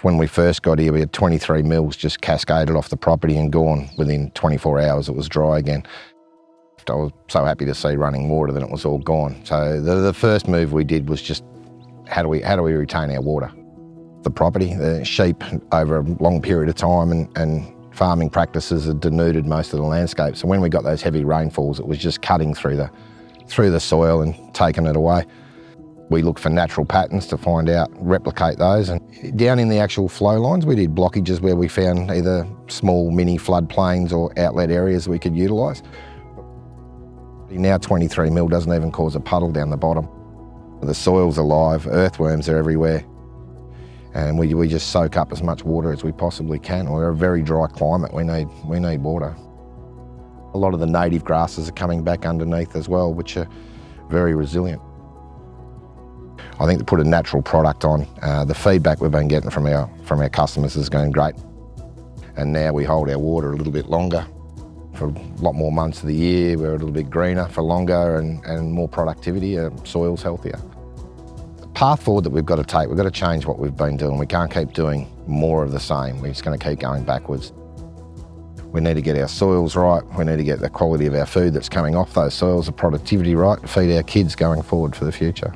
When we first got here, we had 23 mils just cascaded off the property and gone. Within 24 hours, it was dry again. I was so happy to see running water that it was all gone. So the first move we did was just, how do we retain our water? The property, the sheep over a long period of time and farming practices had denuded most of the landscape. So when we got those heavy rainfalls, it was just cutting through the soil and taking it away. We looked for natural patterns to find out, replicate those. And down in the actual flow lines, we did blockages where we found either small mini floodplains or outlet areas we could utilise. Now 23 mil doesn't even cause a puddle down the bottom. The soil's alive, earthworms are everywhere. And we just soak up as much water as we possibly can. We're a very dry climate, we need water. A lot of the native grasses are coming back underneath as well, which are very resilient. I think to put a natural product on, the feedback we've been getting from our customers has been great. And now we hold our water a little bit longer for a lot more months of the year. We're a little bit greener for longer and more productivity, soil's healthier. The path forward that we've got to take, we've got to change what we've been doing. We can't keep doing more of the same. We're just going to keep going backwards. We need to get our soils right. We need to get the quality of our food that's coming off those soils, the productivity right, to feed our kids going forward for the future.